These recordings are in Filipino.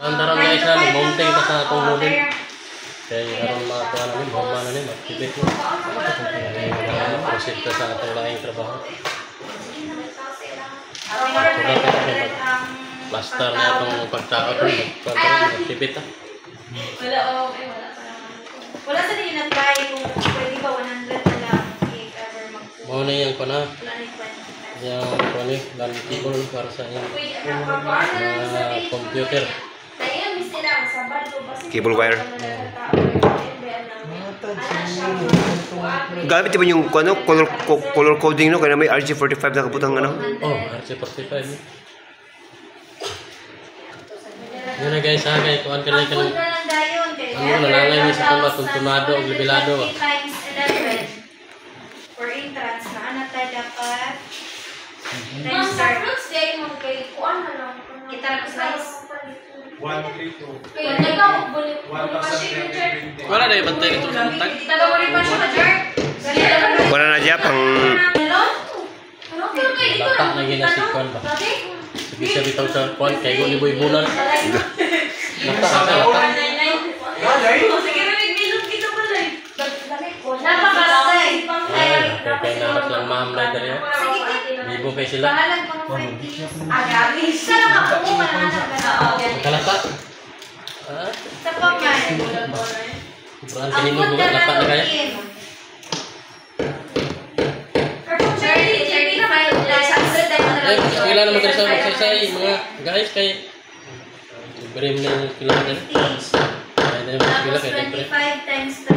Antaran guys na mounting ka sa atong model. Kaya aron makakuha namin, humana namin, mag-tibit mo. Proceed ka sa atong laing trabaho. Wala ka mag-plaster na itong pagtao ko, mag-tibit ha. Wala sa din na-apply kung pwede ba 100 na lang if ever mag-food. Muna yung ko na. Wala na 20. Yung ko ni, lang cable para sa yung computer. Cable wire. Gamit ba yung ano, color coding no? Kaya may RG45 na kaputang ano? Oh, RG45 no? Yun na guys ha, kaya kuhan ka na yung ano, nalalay niya sa kung tunado o libilado. times 11 for entrance na anak tayo dapat times fruits day mo kay kuan na lang kita na slice 132. Wala na yung bantay ito sa tag. Taga mo rin pa siya ka Jerk. Wala na dyan pang... Lata na ginasikon ba? Sige siya bitaw sa kuhan, kaya ni Boy Bulan. Lata sa lata. Sige rin, milog kita pala eh. Napakasay. Kaya naras lang ma'am na dali. Libo kayo sila. Bahalan ko ng friends. Agami. Isa lang ako kung Kalata. Sa paman. Sobrang tinimog mo, lata na kaya. Kailan naman tayo sa magsasay, mga guys, kay libre mo na yung kailangan din. Kaya din naman sila, kaya libre. 25 times 3.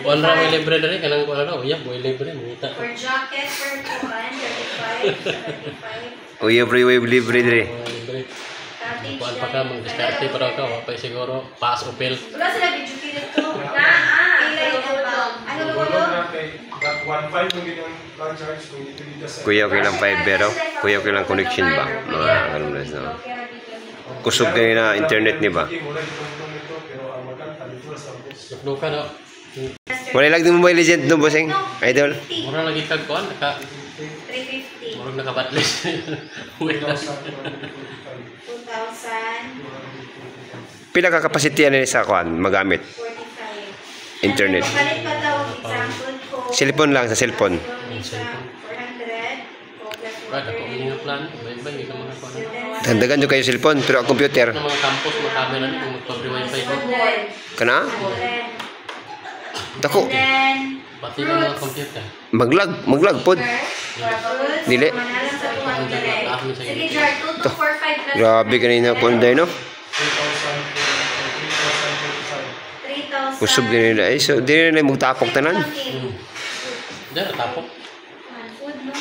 Kuhan raw may libre na rin, kanang kuhan raw, yeah, buhay libre, mungita. For jacket, for kuhan, 35, 35. Uy, libre dire. Libre. Kuhan pa ka, mag-discarte pa raw ka, wapay siguro, pass o pill. Wala sila video kilit ko. Ilay ang ano ba ko? 1.5 yung ginang charge kung ito dito sa... Kuya okay lang 5 pero kuya okay lang connection ba? Mga ganun na sa... Kusog kayo na internet ni ba? Luka no. Wala lang din Mobile Legend no, bossing? Idol? Mura lagi kag kuhan, 350. murag naka-batlist. Wait lang. 2,000. Pila ka capacity yan sa kuan magamit? 45. Internet. Palit pa daw ang example ko. Cellphone lang, sa cellphone. 400. Brad, ako hindi nga plan. Bye-bye, ikaw mga kuhan. Dandagan nyo kayo cellphone pero ang computer. Ng mga campus, mga camera na kung magpabri wifi ko. Kana? Dako. Then, Pati ng mga computer. Maglag pod. Dili. Sige, Jar, 2 to 4, 5 plus. Grabe kanina kunday no. 3,000. Kusog din nila. Ay, so di nila magtapok tanan. Diyan, tapok. Food, no?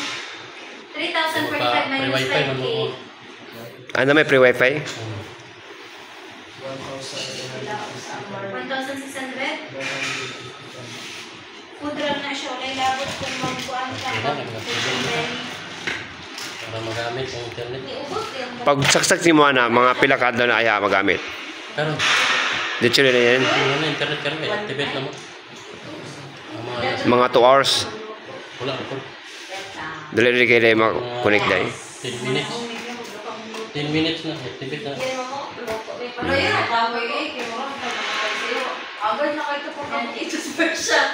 3,045 minus Pre-wifi, 5K. manuot. Ano may pre-wifi? 1,600? Food run na siya. Wala labot kung magkuhan ka. Para magamit ang internet. Iubot yung Pag saksak si mo na mga pila ka daw na aya magamit. Pero, Dito na yan. ano na internet ka rin, kaya activate na mo. Ang mga Mga 2 hours. wala ako. Dali rin kayo na mag-connect dahil. 10 minutes. 10 minutes na, activate na. Pero yun, ang kaway eh. Kaya mo lang sa'yo. Agad na kayo ito po kami ito version.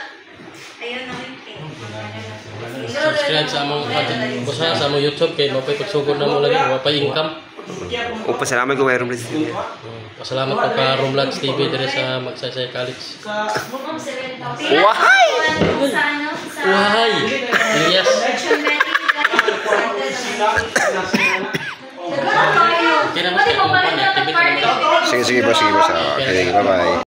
Ayun na yung pin. Subscribe sa among busa sa among YouTube kay mapay pagsugod na mo lagi, mapay income. O, pasalamat ko mayroon rin. Pasalamat po ka Romlads TV dire sa Magsaysay College. Why? Why? Yes. Okay na mas kung activate na mo. Sige, boss. Sige, bye-bye.